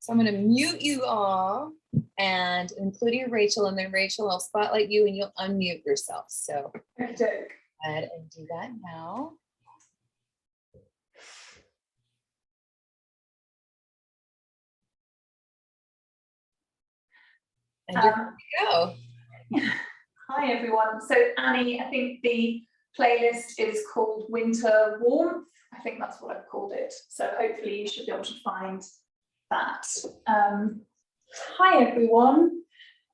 So I'm going to mute you all, and including Rachel, and then Rachel, I'll spotlight you and you'll unmute yourself. So go ahead and do that now. And you're good to go. Hi everyone. So Annie, I think the playlist is called Winter Warmth. I think that's what I've called it. So hopefully you should be able to find that. Hi everyone.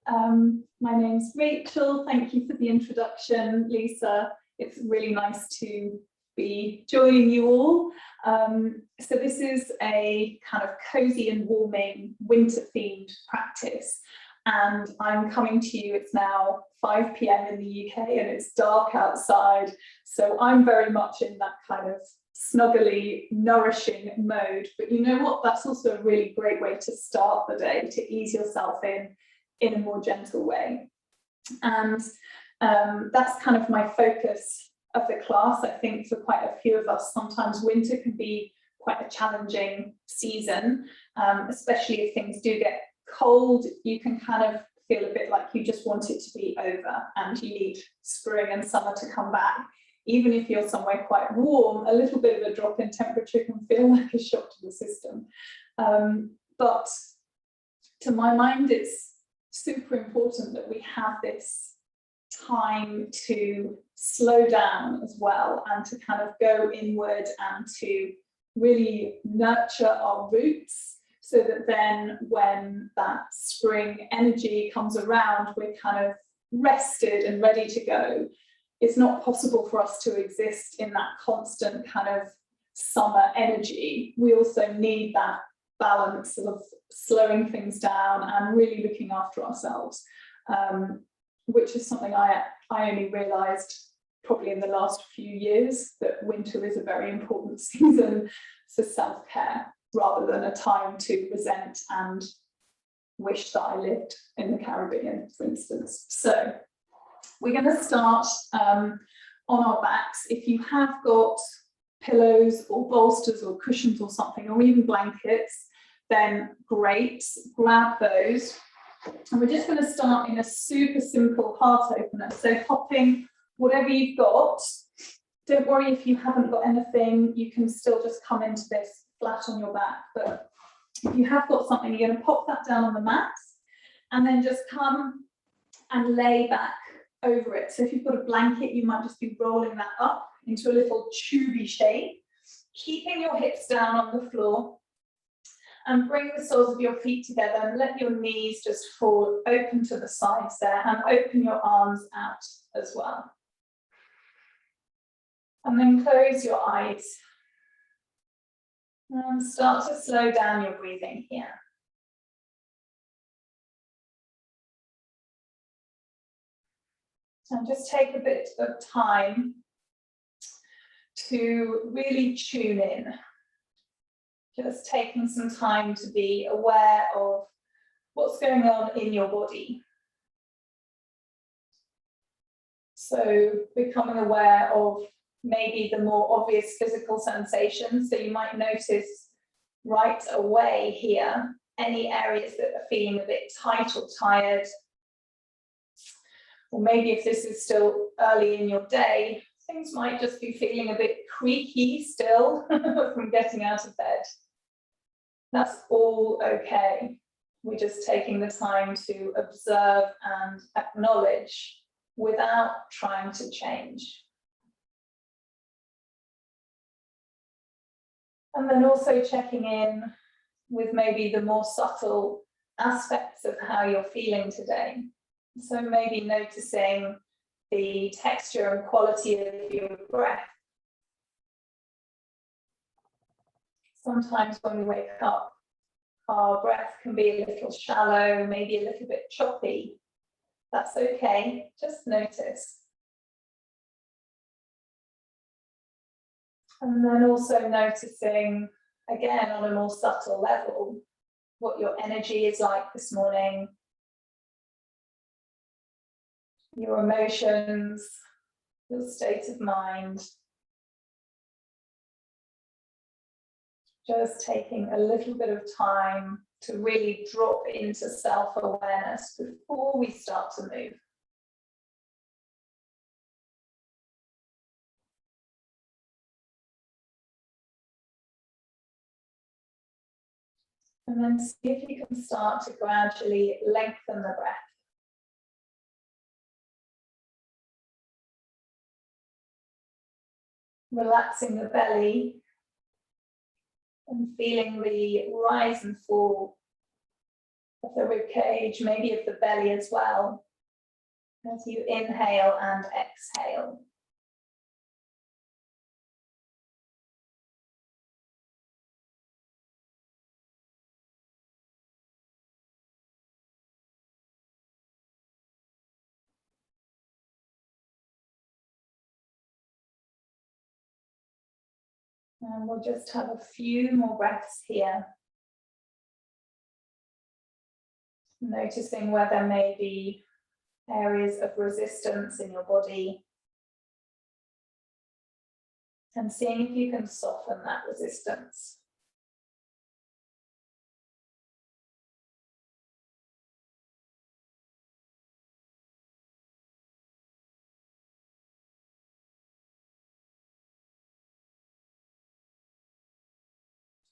My name's Rachel. Thank you for the introduction, Lisa. It's really nice to be joining you all. So this is a kind of cozy and warming winter themed practice. And I'm coming to you, it's now 5 p.m. in the UK and it's dark outside. So I'm very much in that kind of snuggly, nourishing mode. But you know what? That's also a really great way to start the day, to ease yourself in a more gentle way. And that's kind of my focus of the class. I think for quite a few of us, sometimes winter can be quite a challenging season, especially if things do get cold. You can kind of feel a bit like you just want it to be over and you need spring and summer to come back. Even if you're somewhere quite warm, a little bit of a drop in temperature can feel like a shock to the system. But to my mind, it's super important that we have this time to slow down as well and to kind of go inward and to really nurture our roots, so that then when that spring energy comes around, we're kind of rested and ready to go. It's not possible for us to exist in that constant kind of summer energy. We also need that balance of slowing things down and really looking after ourselves, which is something I only realised probably in the last few years, that winter is a very important season for self-care, rather than a time to resent and wish that I lived in the Caribbean, for instance. So we're going to start on our backs. If you have got pillows or bolsters or cushions or something, or even blankets, then great, grab those. And we're just going to start in a super simple heart opener. So hopping whatever you've got. Don't worry if you haven't got anything, you can still just come into this flat on your back. But if you have got something, you're going to pop that down on the mat and then just come and lay back over it. So if you've got a blanket, you might just be rolling that up into a little tubey shape, keeping your hips down on the floor, and bring the soles of your feet together and let your knees just fall open to the sides there, and open your arms out as well. And then close your eyes. And start to slow down your breathing here. And just take a bit of time to really tune in. Just taking some time to be aware of what's going on in your body. So becoming aware of maybe the more obvious physical sensations. So you might notice right away here any areas that are feeling a bit tight or tired. Or maybe if this is still early in your day, things might just be feeling a bit creaky still from getting out of bed. That's all okay. We're just taking the time to observe and acknowledge without trying to change. And then also checking in with maybe the more subtle aspects of how you're feeling today. So maybe noticing the texture and quality of your breath. Sometimes when we wake up, our breath can be a little shallow, maybe a little bit choppy. That's okay, just notice. And then also noticing, again, on a more subtle level, what your energy is like this morning, your emotions, your state of mind. Just taking a little bit of time to really drop into self-awareness before we start to move. And then see if you can start to gradually lengthen the breath. Relaxing the belly and feeling the rise and fall of the rib cage, maybe of the belly as well, as you inhale and exhale. And we'll just have a few more breaths here. Noticing where there may be areas of resistance in your body. And seeing if you can soften that resistance.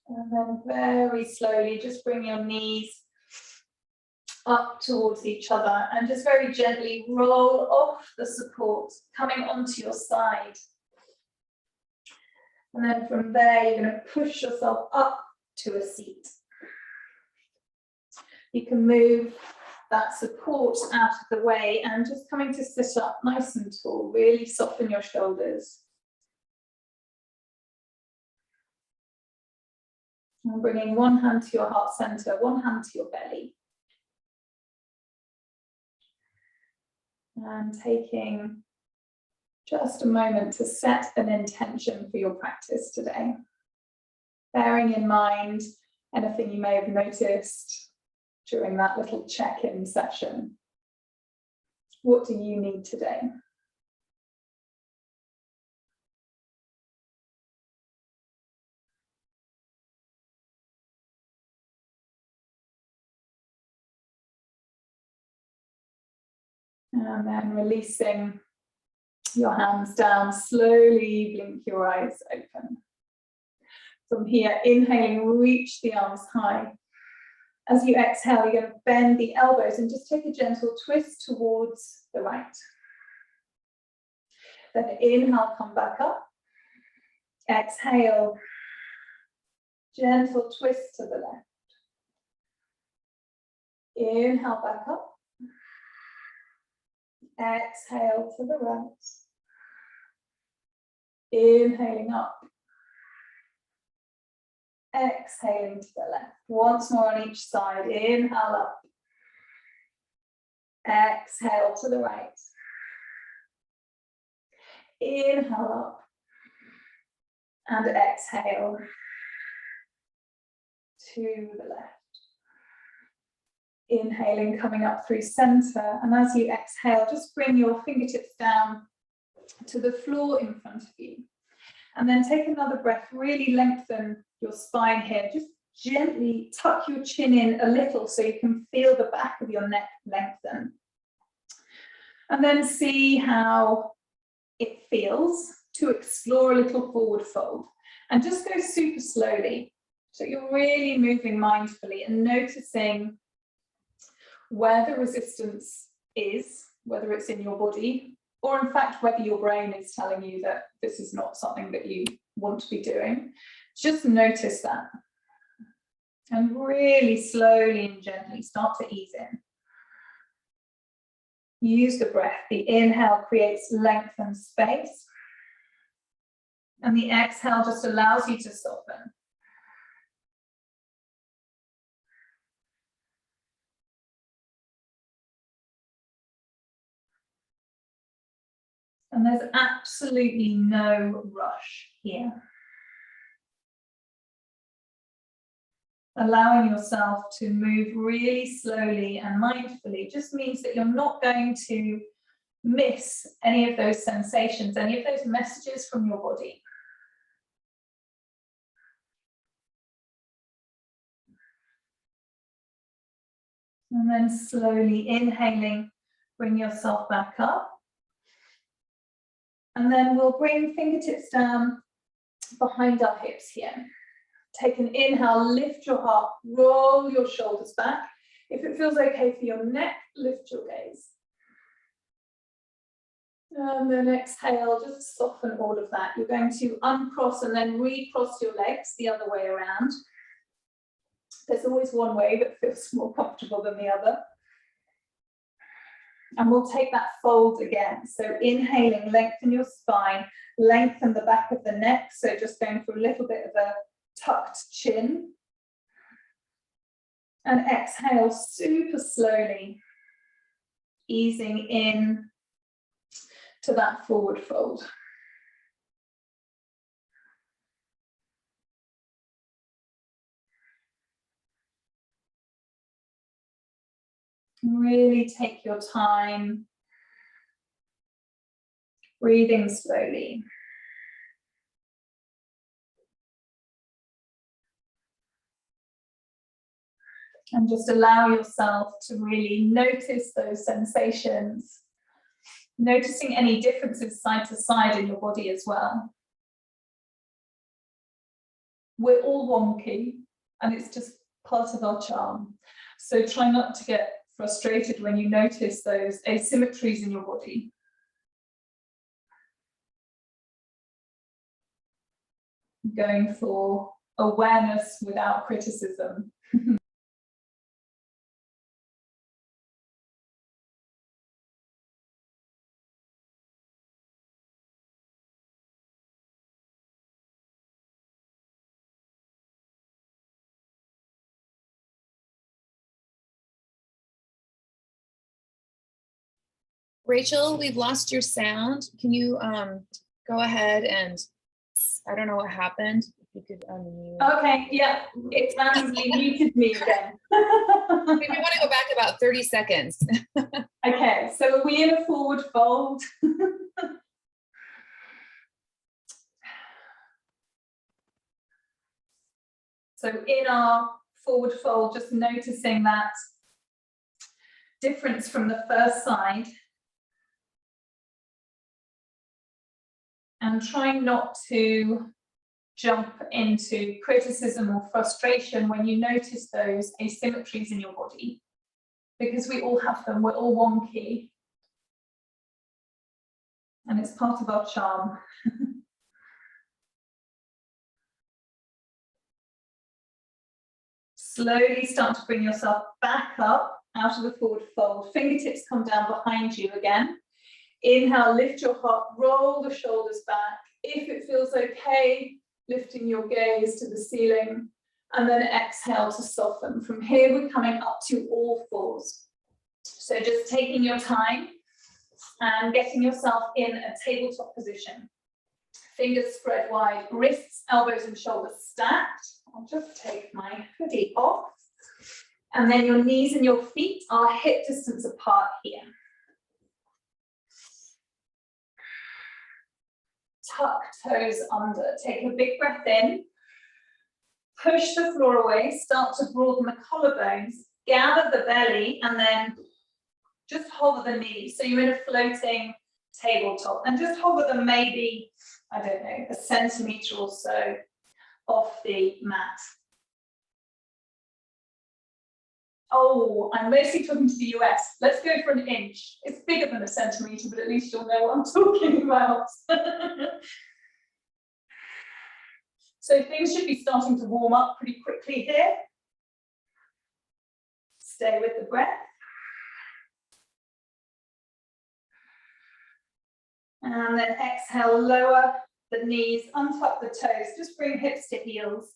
And then very slowly, just bring your knees up towards each other and just very gently roll off the support, coming onto your side. And then from there, you're going to push yourself up to a seat. You can move that support out of the way and just coming to sit up nice and tall, really soften your shoulders. And bringing one hand to your heart center, one hand to your belly. And taking just a moment to set an intention for your practice today. Bearing in mind anything you may have noticed during that little check-in session. What do you need today? And then releasing your hands down, slowly blink your eyes open. From here, inhaling, reach the arms high. As you exhale, you're going to bend the elbows and just take a gentle twist towards the right. Then inhale, come back up. Exhale, gentle twist to the left. Inhale, back up. Exhale to the right. Inhaling up. Exhaling to the left. Once more on each side. Inhale up. Exhale to the right. Inhale up. And exhale to the left. Inhaling, coming up through center. And as you exhale, just bring your fingertips down to the floor in front of you. And then take another breath, really lengthen your spine here. Just gently tuck your chin in a little so you can feel the back of your neck lengthen. And then see how it feels to explore a little forward fold. And just go super slowly. So you're really moving mindfully and noticing where the resistance is, whether it's in your body, or in fact, whether your brain is telling you that this is not something that you want to be doing. Just notice that. And really slowly and gently start to ease in. Use the breath. The inhale creates length and space. And the exhale just allows you to soften. And there's absolutely no rush here. Allowing yourself to move really slowly and mindfully just means that you're not going to miss any of those sensations, any of those messages from your body. And then slowly inhaling, bring yourself back up. And then we'll bring fingertips down behind our hips here. Take an inhale, lift your heart, roll your shoulders back. If it feels okay for your neck, lift your gaze. And then exhale, just soften all of that. You're going to uncross and then recross your legs the other way around. There's always one way that feels more comfortable than the other. And we'll take that fold again. So inhaling, lengthen your spine, lengthen the back of the neck. So just going for a little bit of a tucked chin. And exhale super slowly, easing in to that forward fold. Really take your time, breathing slowly. And just allow yourself to really notice those sensations, noticing any differences side to side in your body as well. We're all wonky, and it's just part of our charm. So try not to get frustrated when you notice those asymmetries in your body. Going for awareness without criticism. Rachel, we've lost your sound. Can you go ahead and, I don't know what happened. If you could unmute. Okay, yeah, it randomly muted me again. Maybe you want to go back about 30 seconds. Okay, so are we in a forward fold? So in our forward fold, just noticing that difference from the first side. And trying not to jump into criticism or frustration when you notice those asymmetries in your body, because we all have them, we're all wonky. And it's part of our charm. Slowly start to bring yourself back up out of the forward fold. Fingertips come down behind you again. Inhale, lift your heart, roll the shoulders back. If it feels okay, lifting your gaze to the ceiling, and then exhale to soften. From here, we're coming up to all fours. So just taking your time and getting yourself in a tabletop position. Fingers spread wide, wrists, elbows, and shoulders stacked. I'll just take my hoodie off. And then your knees and your feet are hip distance apart here. Tuck toes under. Take a big breath in. Push the floor away. Start to broaden the collarbones. Gather the belly and then just hover the knees. So you're in a floating tabletop. And just hover them maybe, I don't know, 1 centimetre or so off the mat. Oh, I'm mostly talking to the US. Let's go for 1 inch. It's bigger than 1 centimetre, but at least you'll know what I'm talking about. So things should be starting to warm up pretty quickly here. Stay with the breath. And then exhale, lower the knees, untuck the toes, just bring hips to heels.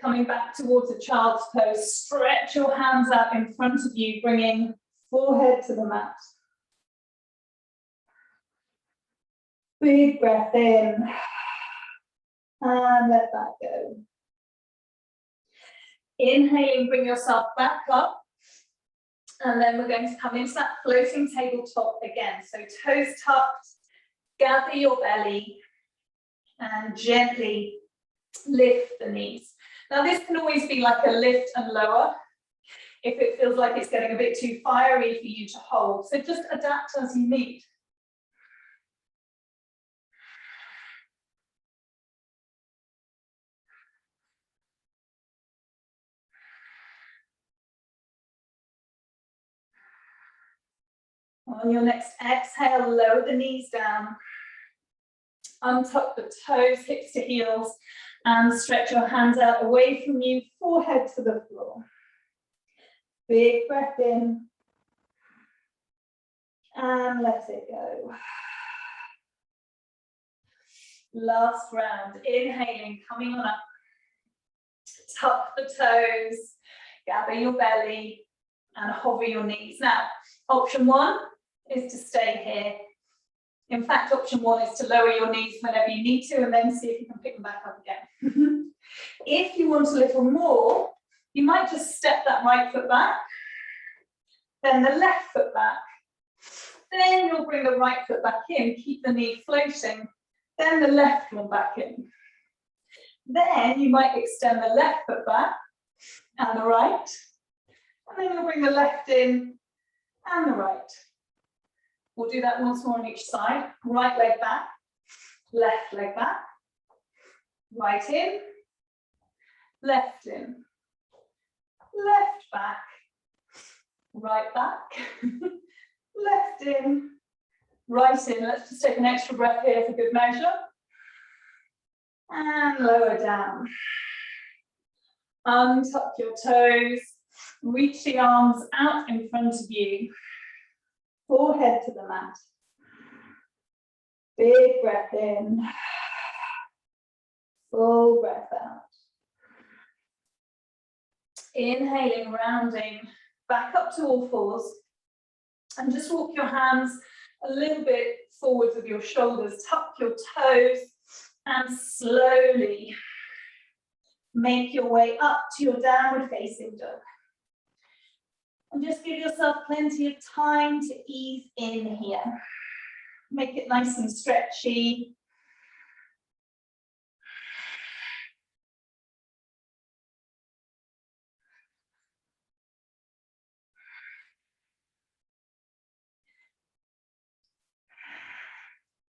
Coming back towards a child's pose, stretch your hands out in front of you, bringing forehead to the mat. Big breath in, and let that go. Inhaling, bring yourself back up, and then we're going to come into that floating tabletop again. So toes tucked, gather your belly, and gently lift the knees. Now this can always be like a lift and lower. if it feels like it's getting a bit too fiery for you to hold. So just adapt as you need. On your next exhale, lower the knees down. Untuck the toes, hips to heels, and stretch your hands out away from you, forehead to the floor. Big breath in. And let it go. Last round, inhaling, coming on up. Tuck the toes, gather your belly, and hover your knees. Now, option one is to stay here. In fact, option one is to lower your knees whenever you need to, and then see if you can pick them back up again. If you want a little more, you might just step that right foot back, then the left foot back. Then you'll bring the right foot back in, keep the knee floating, then the left one back in. Then you might extend the left foot back and the right, and then you'll bring the left in and the right. We'll do that once more on each side. Right leg back, left leg back, right in, left in, left back, right back, left in, right in. Let's just take an extra breath here for good measure. And lower down. Untuck your toes, reach the arms out in front of you. Forehead to the mat. Big breath in. Full breath out. Inhaling, rounding back up to all fours. And just walk your hands a little bit forwards with your shoulders. Tuck your toes and slowly make your way up to your downward facing dog. And just give yourself plenty of time to ease in here. Make it nice and stretchy.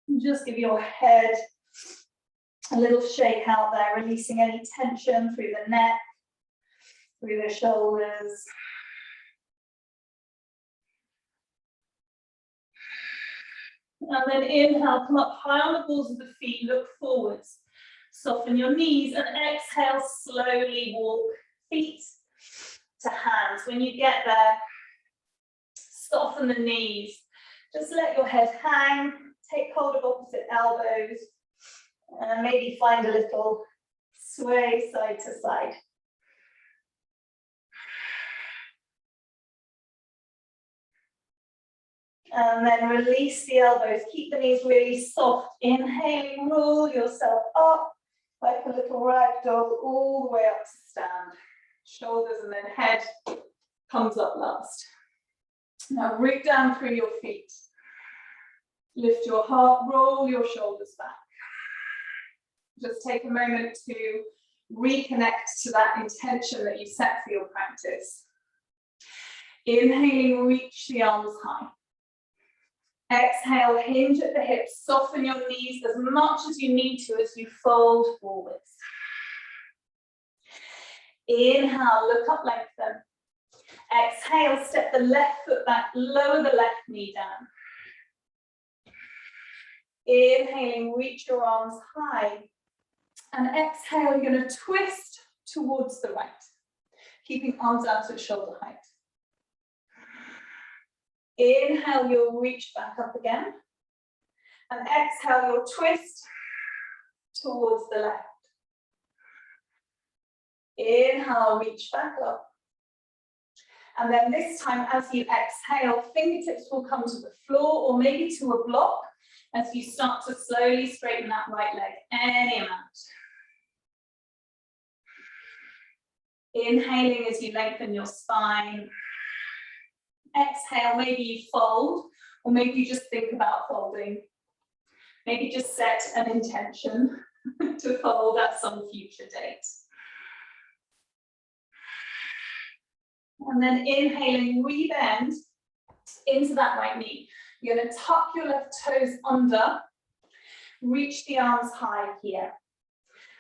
And just give your head a little shake out there, releasing any tension through the neck, through the shoulders. And then inhale, come up high on the balls of the feet, look forwards. Soften your knees and exhale, slowly walk feet to hands. When you get there, soften the knees. Just let your head hang, take hold of opposite elbows, and maybe find a little sway side to side. And then release the elbows, keep the knees really soft. Inhaling, roll yourself up like a little ragdoll all the way up to stand. Shoulders and then head comes up last. Now root down through your feet. Lift your heart, roll your shoulders back. Just take a moment to reconnect to that intention that you set for your practice. Inhaling, reach the arms high. Exhale, hinge at the hips, soften your knees as much as you need to as you fold forwards. Inhale, look up, lengthen. Exhale, step the left foot back, lower the left knee down. Inhaling, reach your arms high. And exhale, you're going to twist towards the right, keeping arms out at shoulder height. Inhale, you'll reach back up again. And exhale, you'll twist towards the left. Inhale, reach back up. And then this time, as you exhale, fingertips will come to the floor or maybe to a block as you start to slowly straighten that right leg, any amount. Inhaling as you lengthen your spine. Exhale, maybe you fold, or maybe you just think about folding. Maybe just set an intention to fold at some future date. And then inhaling, rebend into that right knee. You're going to tuck your left toes under, reach the arms high here.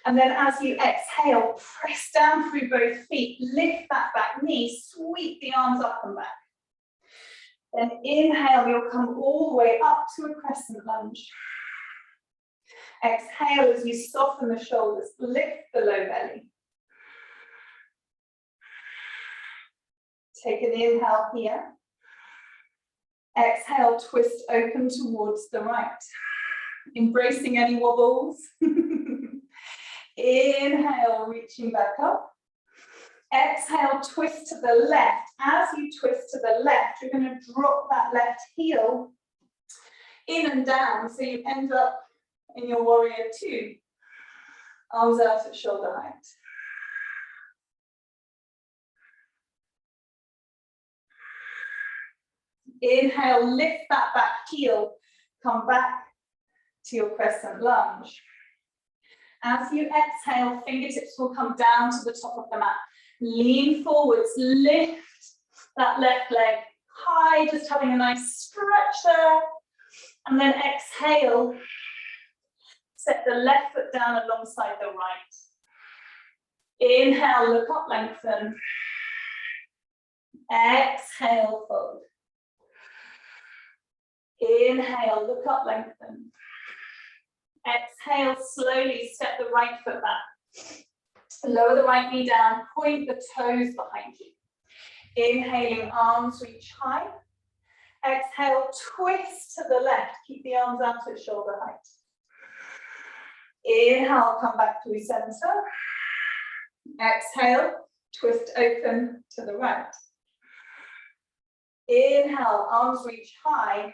And then as you exhale, press down through both feet, lift that back knee, sweep the arms up and back. Then inhale, you'll come all the way up to a crescent lunge. Exhale as you soften the shoulders, lift the low belly. Take an inhale here. Exhale, twist open towards the right. Embracing any wobbles. Inhale, reaching back up. Exhale, twist to the left. As you twist to the left, you're going to drop that left heel in and down, so you end up in your warrior two. Arms out at shoulder height. Inhale, lift that back heel, come back to your crescent lunge. As you exhale, fingertips will come down to the top of the mat. Lean forwards, lift that left leg high, just having a nice stretch there. And then exhale, set the left foot down alongside the right. Inhale, look up, lengthen. Exhale, fold. Inhale, look up, lengthen. Exhale, slowly step the right foot back. Lower the right knee down, point the toes behind you. Inhaling, arms reach high. Exhale, twist to the left, keep the arms out at shoulder height. Inhale, come back to center. Exhale, twist open to the right. Inhale, arms reach high.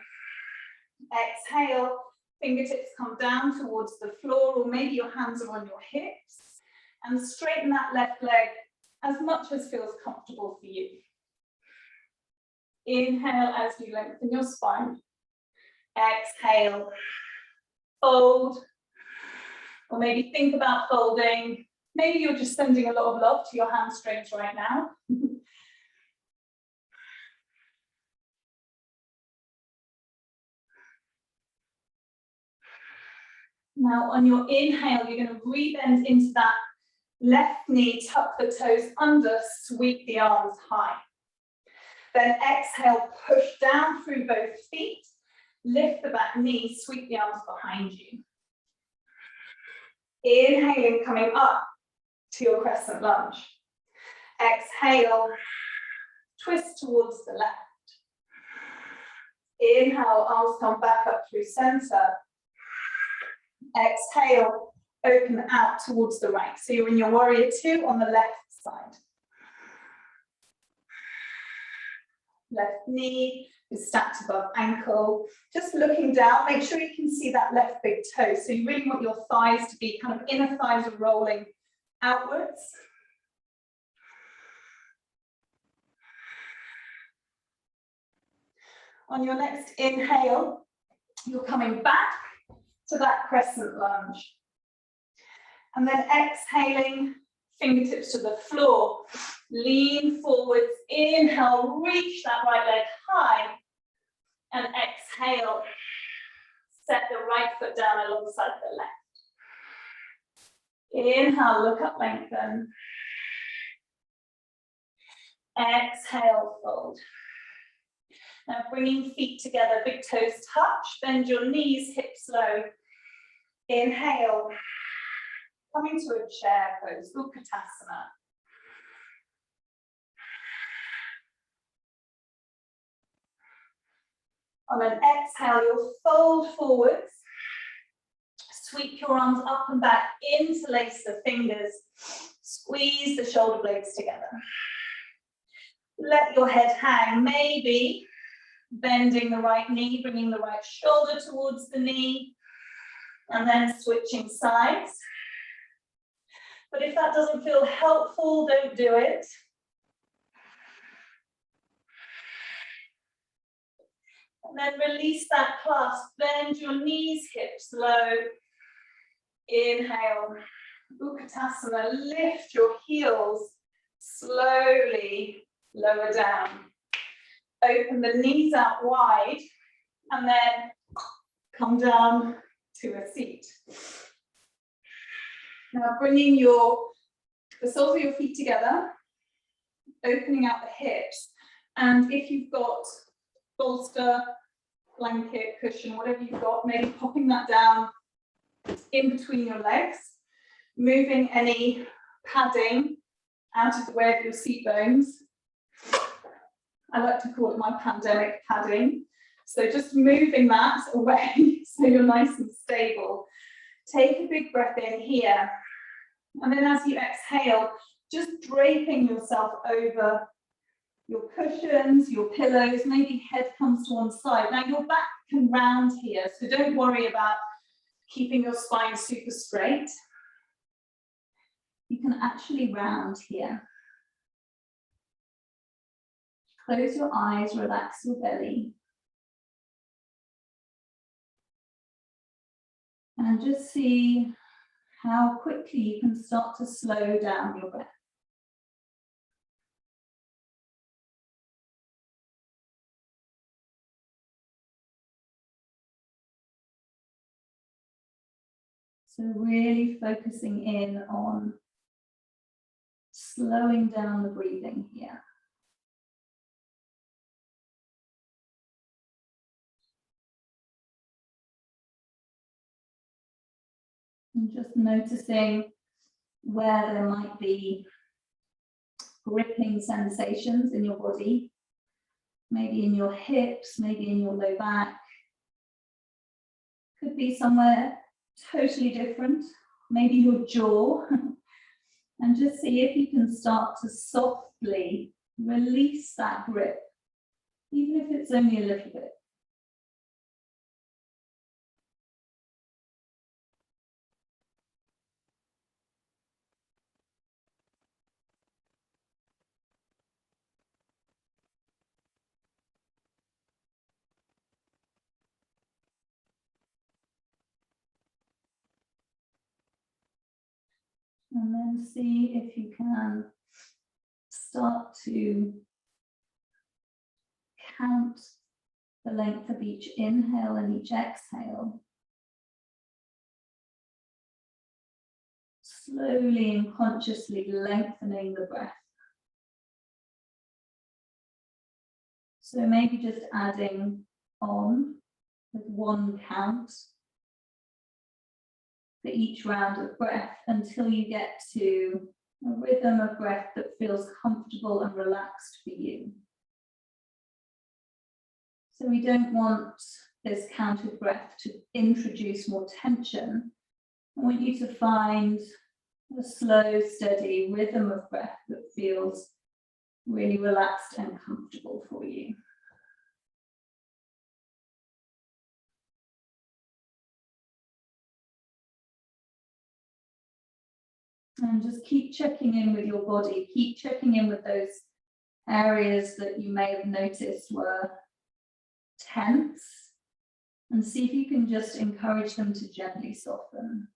Exhale, fingertips come down towards the floor, or maybe your hands are on your hips, and straighten that left leg as much as feels comfortable for you. Inhale as you lengthen your spine. Exhale, fold, or maybe think about folding. Maybe you're just sending a lot of love to your hamstrings right now. Now on your inhale, you're going to rebend into that left knee, tuck the toes under, sweep the arms high. Then exhale, push down through both feet, lift the back knee, sweep the arms behind you. Inhaling, coming up to your crescent lunge. Exhale, twist towards the left. Inhale, arms come back up through center. Exhale, open out towards the right. So you're in your warrior two on the left side. Left knee is stacked above ankle. Just looking down, make sure you can see that left big toe. So you really want your thighs to be kind of inner thighs are rolling outwards. On your next inhale, you're coming back to that crescent lunge. And then exhaling, fingertips to the floor. Lean forwards, inhale, reach that right leg high. And exhale, set the right foot down alongside the left. Inhale, look up, lengthen. Exhale, fold. Now bringing feet together, big toes touch, bend your knees, hips low. Inhale, coming to a chair pose, Utkatasana. On an exhale, you'll fold forwards, sweep your arms up and back, interlace the fingers, squeeze the shoulder blades together. Let your head hang, maybe bending the right knee, bringing the right shoulder towards the knee, and then switching sides. But if that doesn't feel helpful, don't do it. And then release that clasp, bend your knees, hips low. Inhale, Utkatasana, lift your heels slowly lower down. Open the knees out wide and then come down to a seat. Now bringing the soles of your feet together, opening out the hips, and if you've got bolster, blanket, cushion, whatever you've got, maybe popping that down in between your legs, moving any padding out of the way of your seat bones. I like to call it my pandemic padding. So just moving that away so you're nice and stable. Take a big breath in here. And then as you exhale, just draping yourself over your cushions, your pillows, maybe head comes to one side. Now your back can round here, so don't worry about keeping your spine super straight. You can actually round here. Close your eyes, relax your belly. And just see how quickly you can start to slow down your breath. So really focusing in on slowing down the breathing here. And just noticing where there might be gripping sensations in your body, maybe in your hips, maybe in your low back. Could be somewhere totally different, maybe your jaw. And just see if you can start to softly release that grip, even if it's only a little bit. And then see if you can start to count the length of each inhale and each exhale. Slowly and consciously lengthening the breath. So maybe just adding on with one count for each round of breath until you get to a rhythm of breath that feels comfortable and relaxed for you. So we don't want this counted breath to introduce more tension. I want you to find a slow, steady rhythm of breath that feels really relaxed and comfortable for you. And just keep checking in with your body, keep checking in with those areas that you may have noticed were tense, and see if you can just encourage them to gently soften.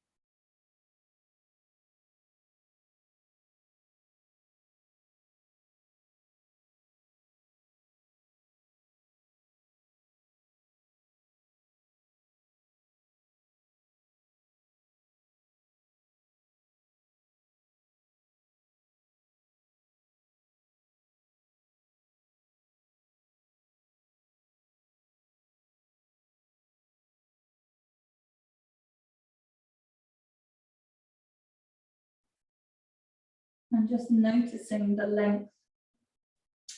And just noticing the length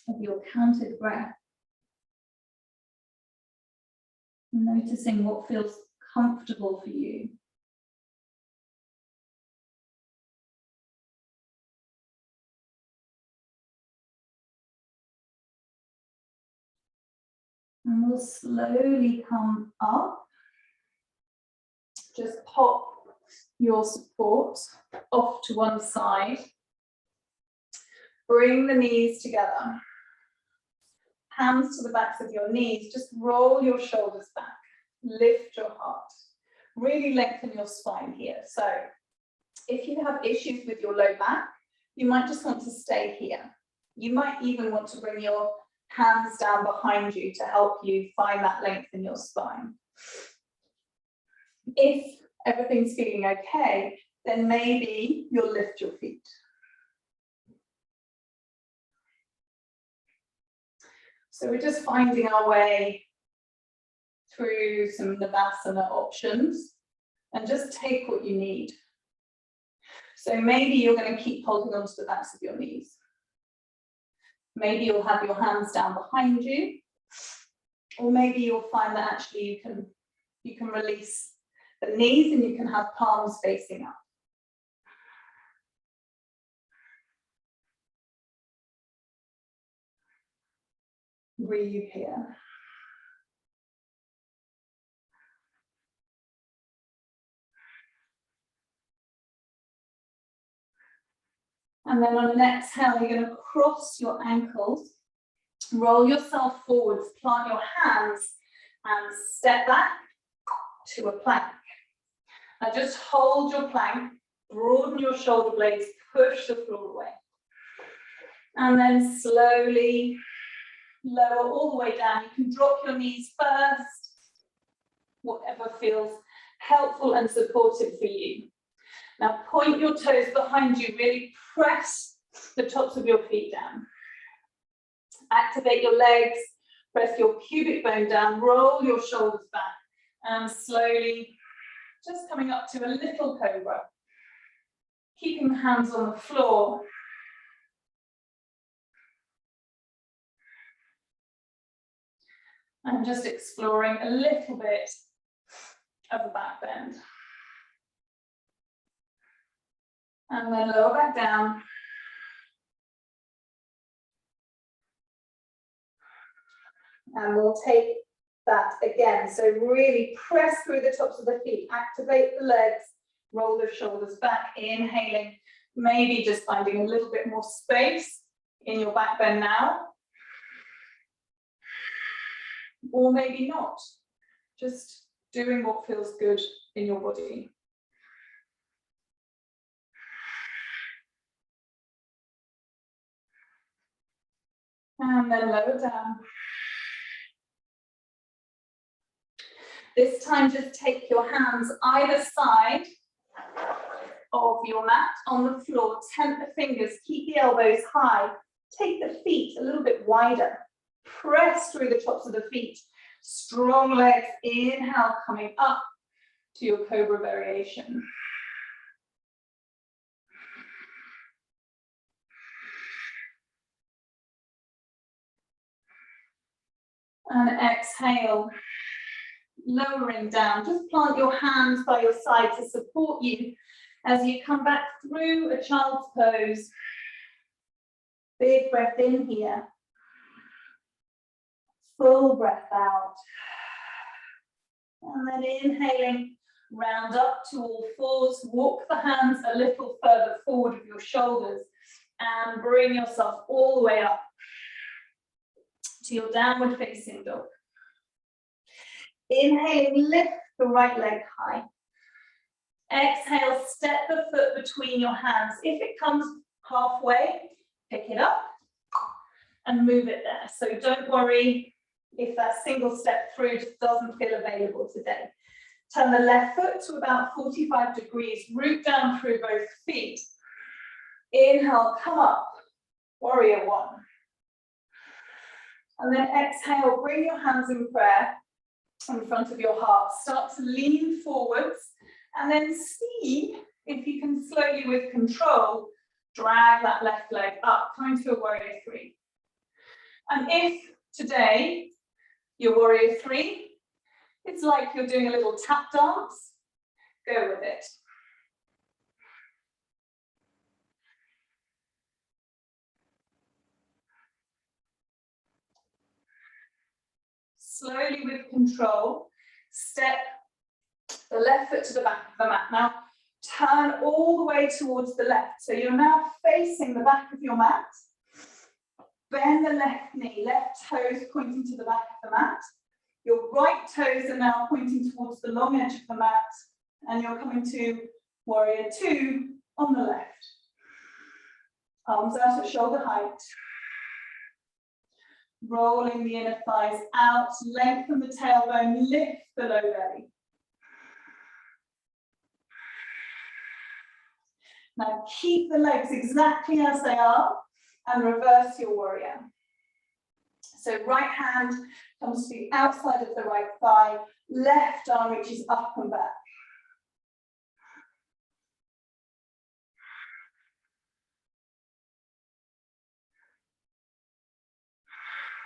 of your counted breath. Noticing what feels comfortable for you. And we'll slowly come up. Just pop your support off to one side. Bring the knees together. Hands to the backs of your knees. Just roll your shoulders back. Lift your heart. Really lengthen your spine here. So if you have issues with your low back, you might just want to stay here. You might even want to bring your hands down behind you to help you find that length in your spine. If everything's feeling okay, then maybe you'll lift your feet. So we're just finding our way through some Shavasana options and just take what you need. So maybe you're going to keep holding on to the backs of your knees. Maybe you'll have your hands down behind you, or maybe you'll find that actually you can release the knees and you can have palms facing up. Breathe here. And then on an exhale, you're going to cross your ankles, roll yourself forwards, plant your hands, and step back to a plank. Now just hold your plank, broaden your shoulder blades, push the floor away. And then slowly lower all the way down. You can drop your knees first, whatever feels helpful and supportive for you. Now point your toes behind you, really press the tops of your feet down. Activate your legs, press your pubic bone down, roll your shoulders back, and slowly just coming up to a little cobra. Keeping the hands on the floor. And just exploring a little bit of a back bend. And then lower back down. And we'll take that again. So really press through the tops of the feet, activate the legs, roll the shoulders back, inhaling, maybe just finding a little bit more space in your back bend now. Or maybe not, just doing what feels good in your body. And then lower down. This time, just take your hands either side of your mat on the floor, tent the fingers, keep the elbows high, take the feet a little bit wider. Press through the tops of the feet. Strong legs, inhale, coming up to your cobra variation. And exhale, lowering down. Just plant your hands by your side to support you as you come back through a child's pose. Big breath in here. Full breath out. And then inhaling, round up to all fours. Walk the hands a little further forward of your shoulders and bring yourself all the way up to your downward facing dog. Inhaling, lift the right leg high. Exhale, step the foot between your hands. If it comes halfway, pick it up and move it there. So don't worry if that single step through doesn't feel available today. Turn the left foot to about 45 degrees, root down through both feet. Inhale, come up, warrior one. And then exhale, bring your hands in prayer in front of your heart. Start to lean forwards and then see if you can slowly, with control, drag that left leg up, coming to a warrior three. And if today your warrior three, it's like you're doing a little tap dance, go with it. Slowly with control, step the left foot to the back of the mat. Now turn all the way towards the left. So you're now facing the back of your mat. Bend the left knee, left toes pointing to the back of the mat. Your right toes are now pointing towards the long edge of the mat, and you're coming to warrior two on the left. Arms out at shoulder height. Rolling the inner thighs out, lengthen the tailbone, lift the low belly. Now keep the legs exactly as they are and reverse your warrior. So right hand comes to the outside of the right thigh, left arm reaches up and back.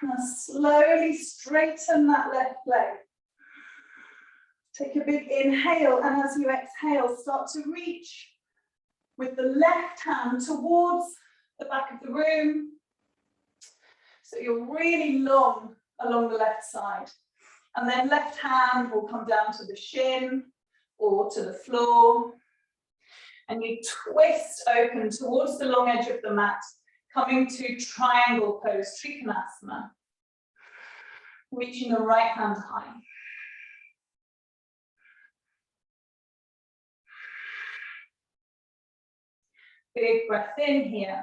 Now slowly straighten that left leg. Take a big inhale, and as you exhale, start to reach with the left hand towards the back of the room. So you're really long along the left side. And then left hand will come down to the shin or to the floor. And you twist open towards the long edge of the mat, coming to triangle pose, Trikonasana. Reaching the right hand high. Big breath in here.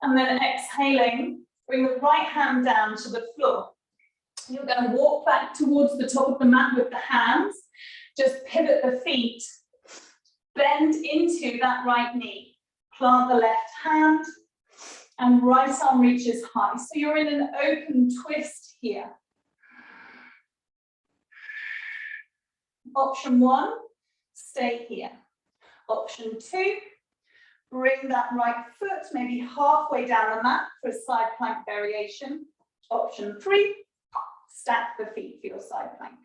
And then exhaling, bring the right hand down to the floor. You're going to walk back towards the top of the mat with the hands. Just pivot the feet. Bend into that right knee. Plant the left hand. And right arm reaches high. So you're in an open twist here. Option 1, stay here. Option 2, bring that right foot maybe halfway down the mat for a side plank variation. Option 3, stack the feet for your side plank.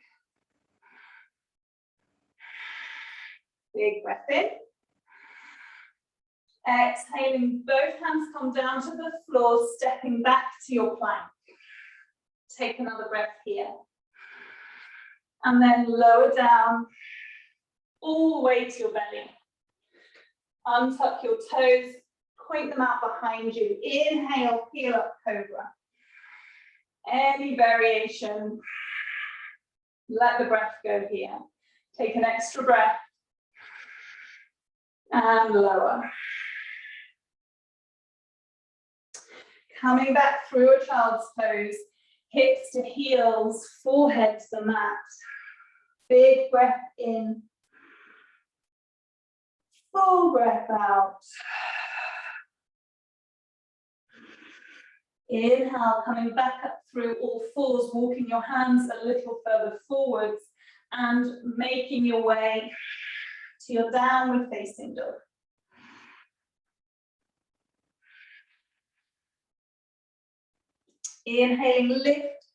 Big breath in. Exhaling, both hands come down to the floor, stepping back to your plank. Take another breath here. And then lower down, all the way to your belly. Untuck your toes, point them out behind you. Inhale, heel up, cobra. Any variation, let the breath go here. Take an extra breath. And lower. Coming back through a child's pose, hips to heels, forehead to the mat. Big breath in. Full breath out. Inhale, coming back up through all fours, walking your hands a little further forwards and making your way to your downward facing dog. Inhaling, lift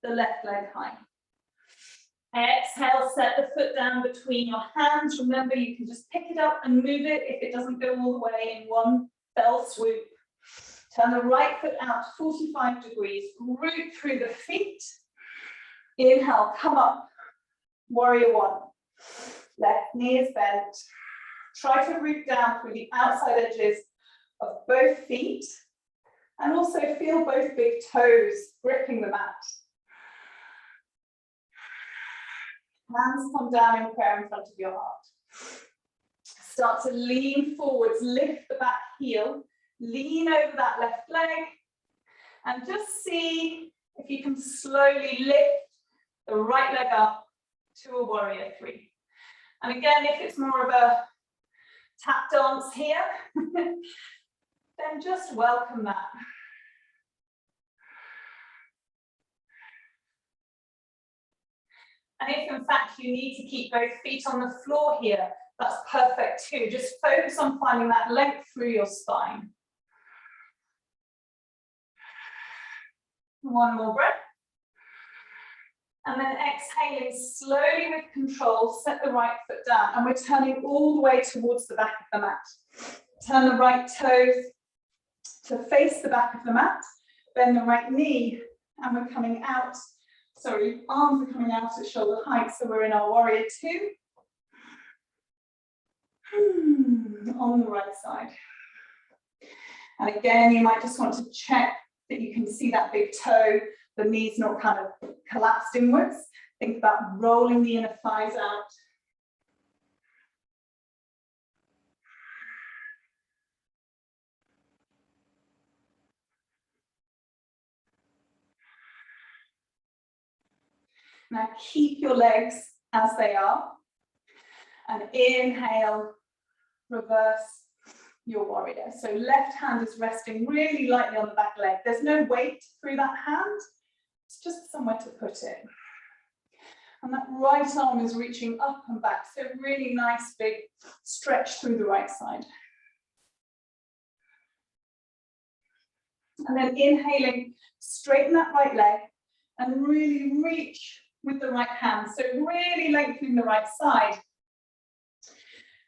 the left leg high. Exhale, set the foot down between your hands. Remember, you can just pick it up and move it if it doesn't go all the way in one fell swoop. Turn the right foot out 45 degrees, root through the feet. Inhale, come up, warrior 1. Left knee is bent. Try to root down through the outside edges of both feet. And also feel both big toes gripping the mat. Hands come down in prayer in front of your heart. Start to lean forwards, lift the back heel, lean over that left leg, and just see if you can slowly lift the right leg up to a warrior 3. And again, if it's more of a tap dance here, then just welcome that. And if in fact you need to keep both feet on the floor here, that's perfect too. Just focus on finding that length through your spine. One more breath. And then exhaling slowly with control, set the right foot down. And we're turning all the way towards the back of the mat. Turn the right toes to face the back of the mat. Bend the right knee. And we're coming out. Sorry, arms are coming out at shoulder height. So we're in our warrior 2. On the right side. And again, you might just want to check that you can see that big toe, the knees not kind of collapsed inwards. Think about rolling the inner thighs out. Now keep your legs as they are. And inhale, reverse your warrior. So left hand is resting really lightly on the back leg. There's no weight through that hand. It's just somewhere to put it. And that right arm is reaching up and back. So really nice big stretch through the right side. And then inhaling, straighten that right leg and really reach with the right hand. So really lengthening the right side.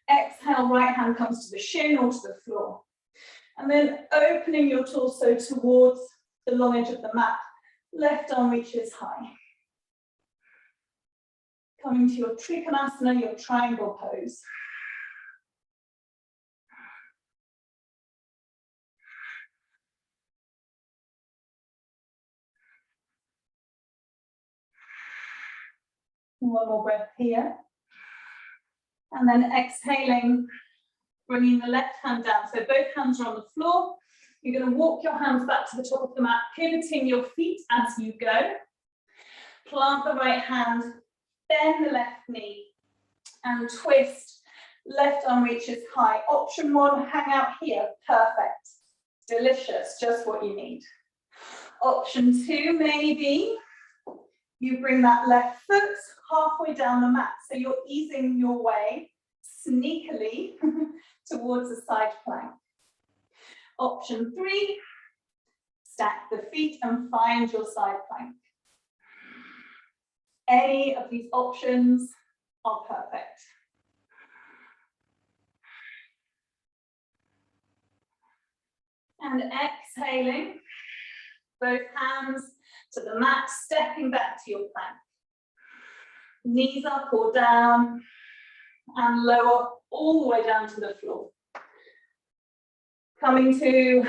Exhale, right hand comes to the shin or to the floor. And then opening your torso towards the long edge of the mat. Left arm reaches high. Coming to your Trikonasana, your triangle pose. One more breath here. And then exhaling, bringing the left hand down. So both hands are on the floor. You're going to walk your hands back to the top of the mat, pivoting your feet as you go. Plant the right hand, bend the left knee, and twist. Left arm reaches high. Option one, hang out here. Perfect. Delicious, just what you need. Option two, maybe you bring that left foot halfway down the mat. So you're easing your way sneakily towards the side plank. Option three, stack the feet and find your side plank. Any of these options are perfect. And exhaling, both hands to the mat, stepping back to your plank. Knees up or down, and lower all the way down to the floor. Coming to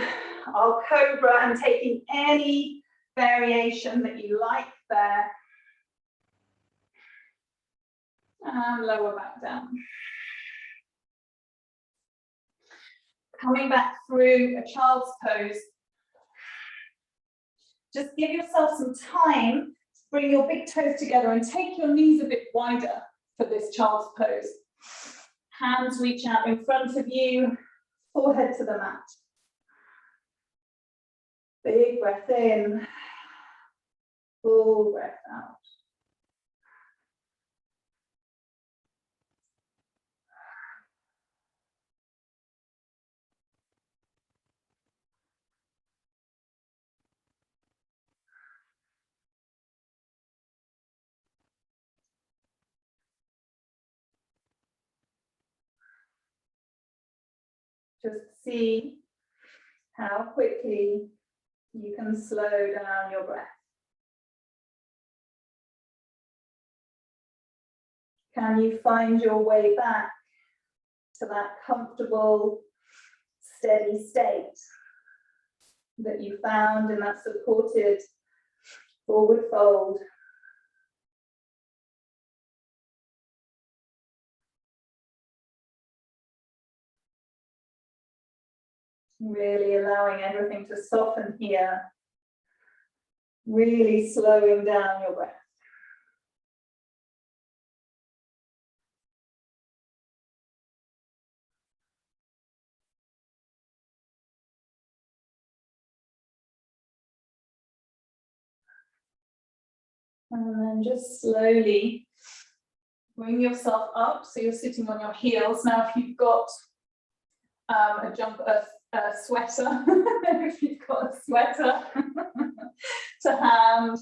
our cobra and taking any variation that you like there. And lower back down. Coming back through a child's pose. Just give yourself some time to bring your big toes together and take your knees a bit wider for this child's pose. Hands reach out in front of you, forehead to the mat. Big breath in, full breath out. Just see how quickly you can slow down your breath. Can you find your way back to that comfortable, steady state that you found in that supported forward fold? Really allowing everything to soften here. Really slowing down your breath. And then just slowly bring yourself up so you're sitting on your heels. Now, if you've got a sweater, if you've got a sweater to hand,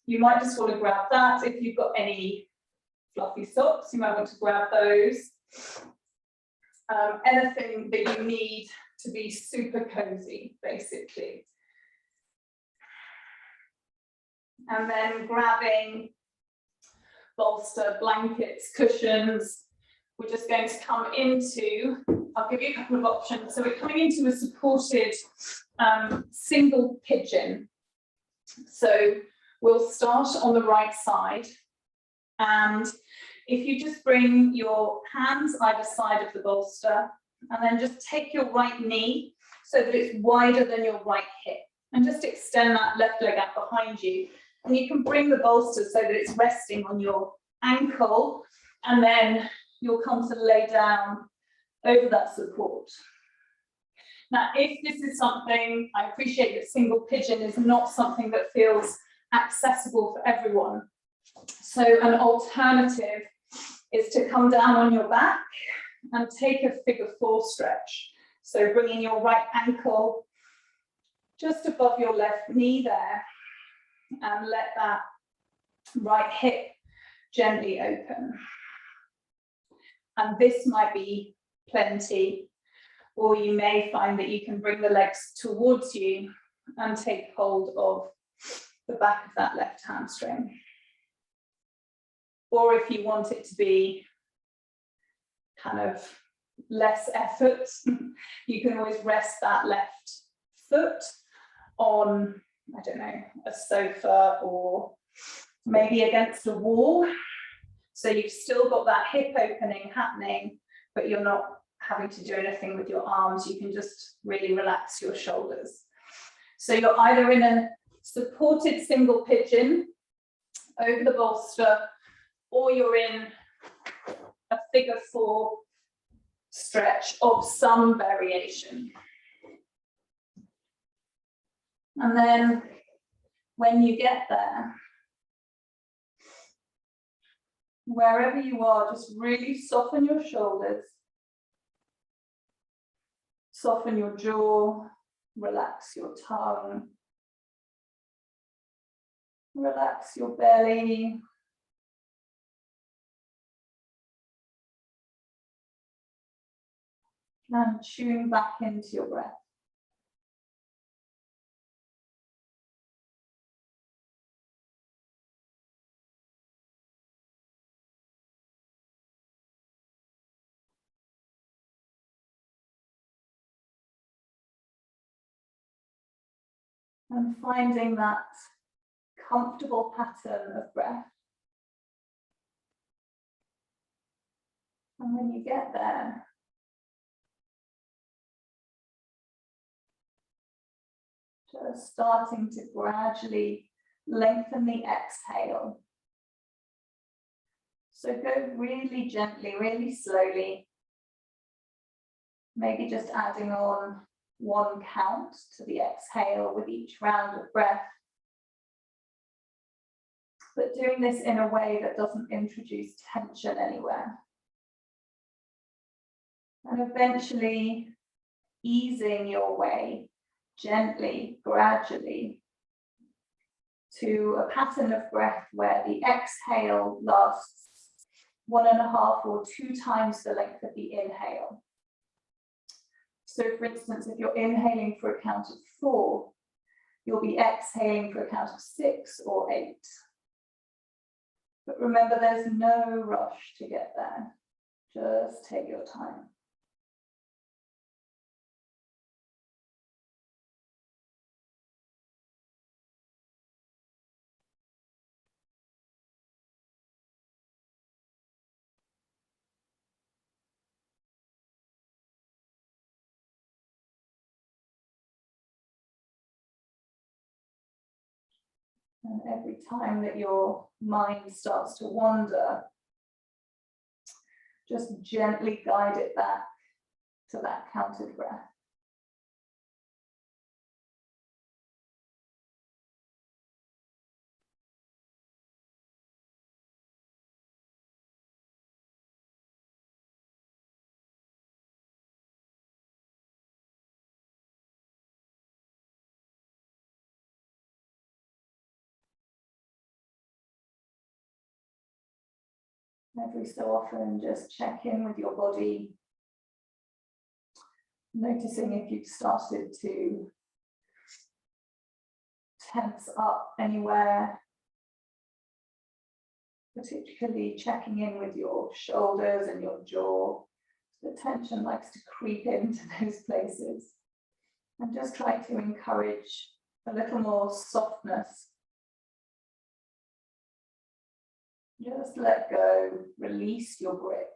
you might just want to grab that. If you've got any fluffy socks, you might want to grab those. Anything that you need to be super cozy, basically. And then grabbing bolster, blankets, cushions. We're just going to come into, I'll give you a couple of options. So we're coming into a supported single pigeon. So we'll start on the right side. And if you just bring your hands either side of the bolster, and then just take your right knee so that it's wider than your right hip. And just extend that left leg out behind you. And you can bring the bolster so that it's resting on your ankle, and then you'll come to lay down over that support. Now, if this is something, I appreciate that single pigeon is not something that feels accessible for everyone. So an alternative is to come down on your back and take a figure 4 stretch. So bringing your right ankle just above your left knee there, and let that right hip gently open. And this might be plenty, or you may find that you can bring the legs towards you and take hold of the back of that left hamstring. Or if you want it to be kind of less effort, you can always rest that left foot on, I don't know, a sofa or maybe against a wall. So you've still got that hip opening happening, but you're not having to do anything with your arms. You can just really relax your shoulders. So you're either in a supported single pigeon over the bolster, or you're in a figure 4 stretch of some variation. And then when you get there, wherever you are, just really soften your shoulders, soften your jaw, relax your tongue, relax your belly. And tune back into your breath. And finding that comfortable pattern of breath. And when you get there, just starting to gradually lengthen the exhale. So go really gently, really slowly. Maybe just adding on 1 count to the exhale with each round of breath. But doing this in a way that doesn't introduce tension anywhere. And eventually easing your way gently, gradually, to a pattern of breath where the exhale lasts 1.5 or 2 times the length of the inhale. So for instance, if you're inhaling for a count of 4, you'll be exhaling for a count of 6 or 8. But remember, there's no rush to get there. Just take your time. And every time that your mind starts to wander, just gently guide it back to that counted breath. Every so often, just check in with your body, noticing if you've started to tense up anywhere, particularly checking in with your shoulders and your jaw. The tension likes to creep into those places. And just try to encourage a little more softness. Just let go, release your grip.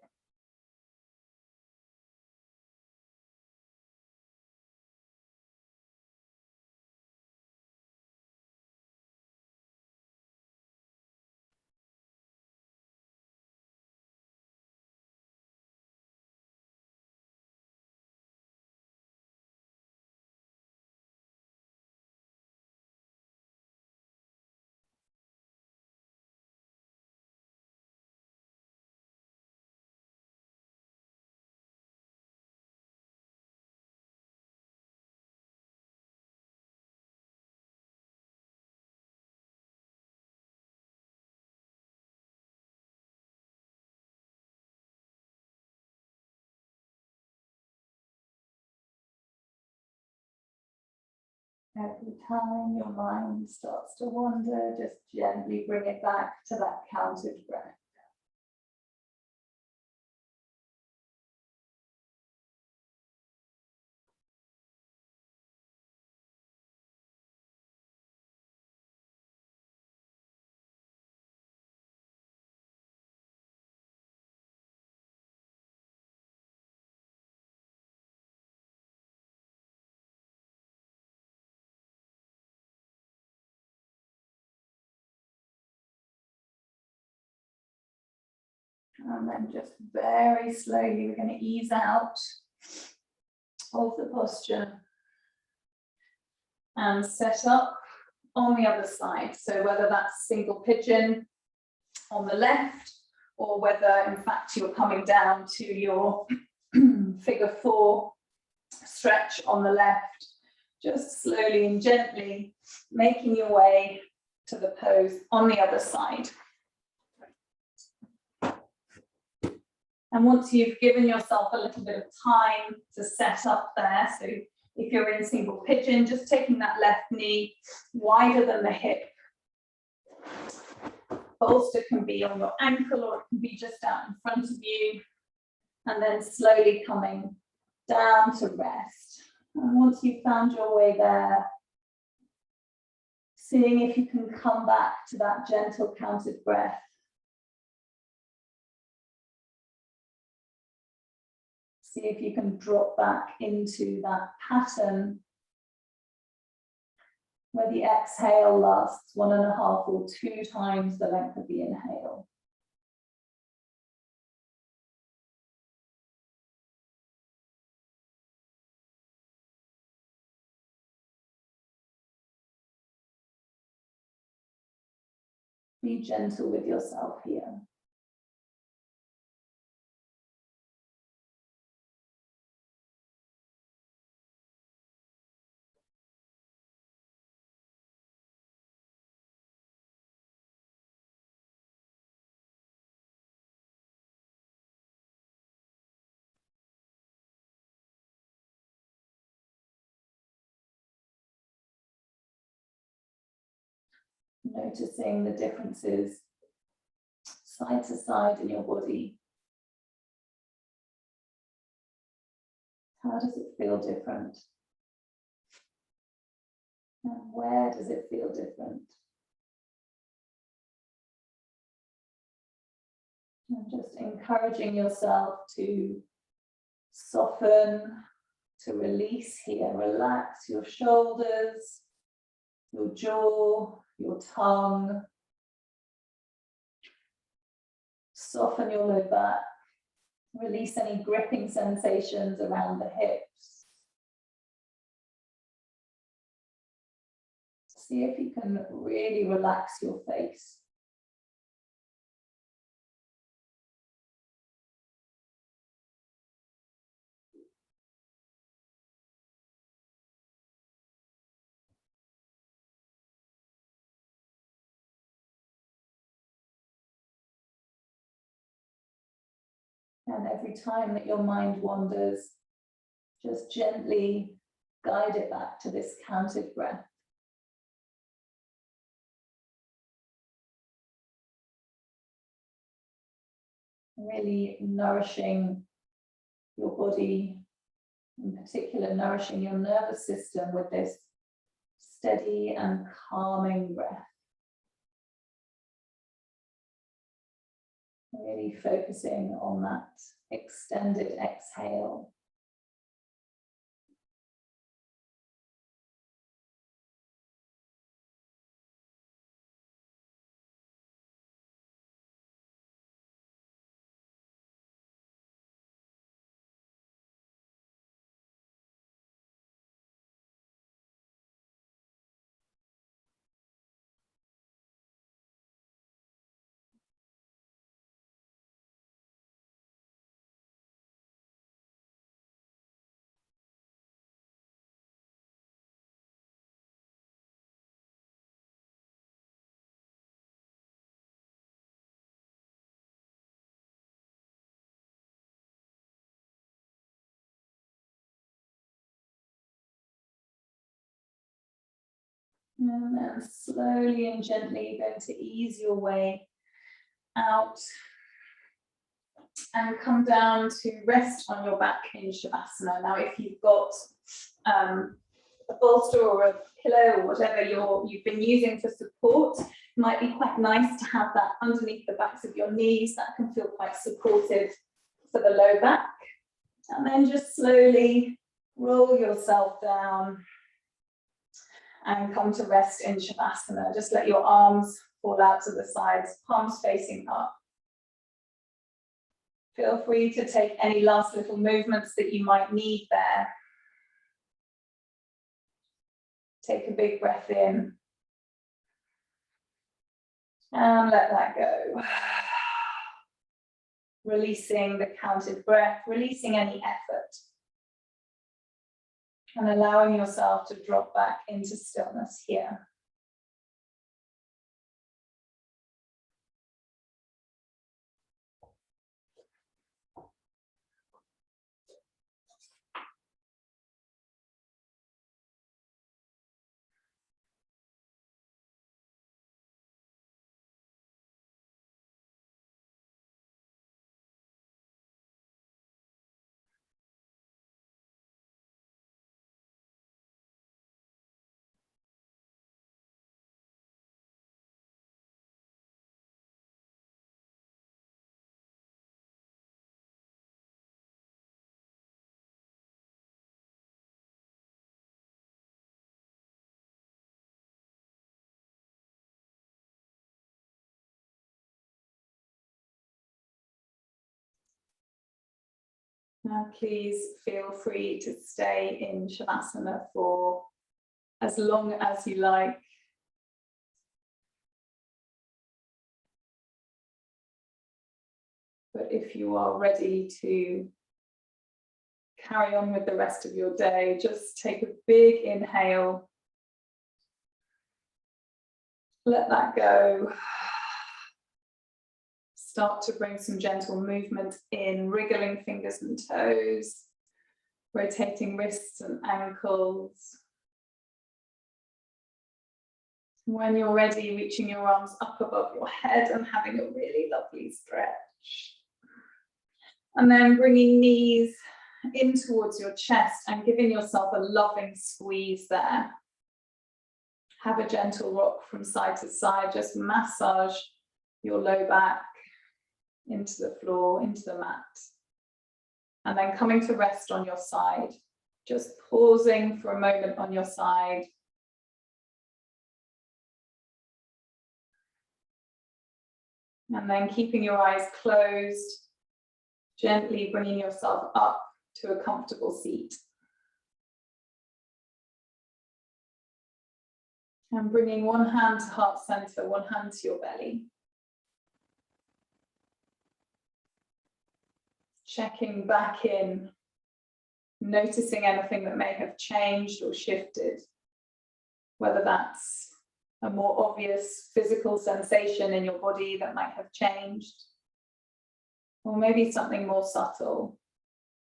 Every time your mind starts to wander, just gently bring it back to that counted breath. And then just very slowly, we're going to ease out of the posture and set up on the other side. So whether that's single pigeon on the left, or whether in fact you're coming down to your figure 4 stretch on the left, just slowly and gently making your way to the pose on the other side. And once you've given yourself a little bit of time to set up there, so if you're in single pigeon, just taking that left knee wider than the hip. Bolster can be on your ankle or it can be just out in front of you. And then slowly coming down to rest. And once you've found your way there, seeing if you can come back to that gentle counted breath. See if you can drop back into that pattern where the exhale lasts 1.5 or 2 times the length of the inhale. Be gentle with yourself here. Noticing the differences side to side in your body. How does it feel different? And where does it feel different? And just encouraging yourself to soften, to release here. Relax your shoulders, your jaw, your tongue. Soften your low back. Release any gripping sensations around the hips. See if you can really relax your face. And every time that your mind wanders, just gently guide it back to this counted breath. Really nourishing your body, in particular nourishing your nervous system with this steady and calming breath. Really focusing on that extended exhale. And then slowly and gently going to ease your way out and come down to rest on your back in Shavasana. Now, if you've got a bolster or a pillow or whatever you've been using for support, it might be quite nice to have that underneath the backs of your knees. That can feel quite supportive for the low back. And then just slowly roll yourself down and come to rest in Shavasana. Just let your arms fall out to the sides, palms facing up. Feel free to take any last little movements that you might need there. Take a big breath in. And let that go. Releasing the counted breath, releasing any effort. And allowing yourself to drop back into stillness here. Now, please feel free to stay in Shavasana for as long as you like. But if you are ready to carry on with the rest of your day, just take a big inhale. Let that go. Start to bring some gentle movement in, wriggling fingers and toes, rotating wrists and ankles. When you're ready, reaching your arms up above your head and having a really lovely stretch. And then bringing knees in towards your chest and giving yourself a loving squeeze there. Have a gentle rock from side to side, just massage your low back into the floor, into the mat. And then coming to rest on your side, just pausing for a moment on your side. And then keeping your eyes closed, gently bringing yourself up to a comfortable seat. And bringing one hand to heart center, one hand to your belly. Checking back in, noticing anything that may have changed or shifted, whether that's a more obvious physical sensation in your body that might have changed, or maybe something more subtle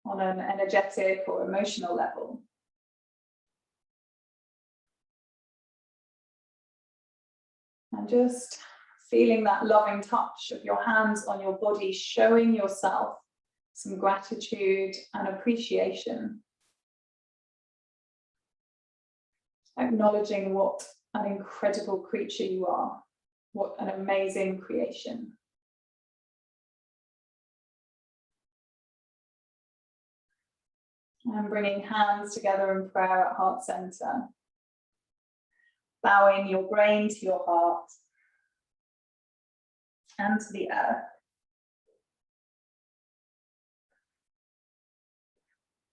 on an energetic or emotional level. And just feeling that loving touch of your hands on your body, showing yourself some gratitude and appreciation. Acknowledging what an incredible creature you are, what an amazing creation. And bringing hands together in prayer at heart center. Bowing your brain to your heart and to the earth.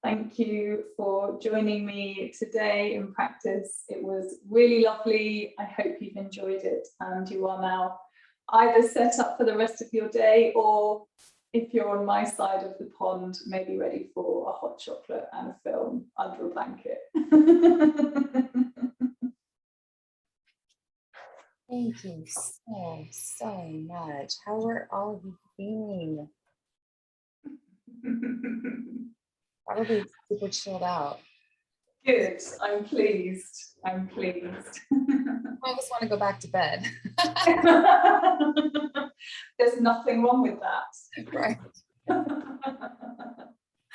Thank you for joining me today in practice. It was really lovely. I hope you've enjoyed it and you are now either set up for the rest of your day, or if you're on my side of the pond, maybe ready for a hot chocolate and a film under a blanket. Thank you so much. How are all of you feeling? Probably super chilled out. Good. I'm pleased. I'm pleased. I just want to go back to bed. There's nothing wrong with that. Right.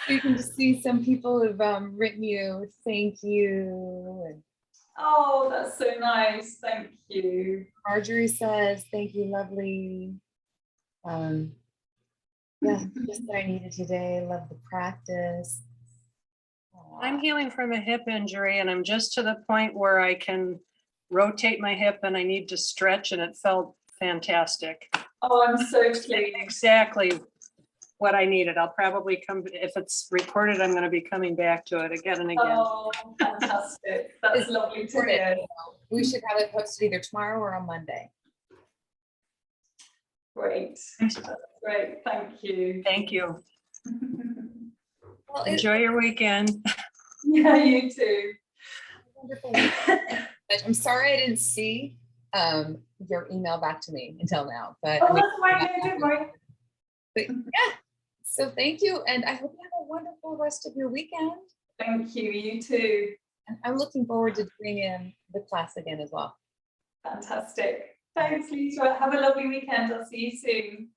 You can just see some people have written you, thank you. And Oh, that's so nice. Thank you. Marjorie says, thank you, lovely. Yeah, just what I needed today. Love the practice. I'm healing from a hip injury, and I'm just to the point where I can rotate my hip, and I need to stretch, and it felt fantastic. Oh, I'm so pleased. Exactly what I needed. I'll probably come, if it's recorded, I'm going to be coming back to it again and again. Oh, fantastic. That's lovely to hear. We should have it posted either tomorrow or on Monday. Great. That's great. Thank you. Thank you. Well, Enjoy your weekend. Yeah, you too. Wonderful. I'm sorry I didn't see your email back to me until now, but Oh, that's right. No, don't worry. But yeah, so thank you, and I hope you have a wonderful rest of your weekend. Thank you. You too. And I'm looking forward to doing in the class again as well. Fantastic. Thanks, Lisa. Have a lovely weekend. I'll see you soon.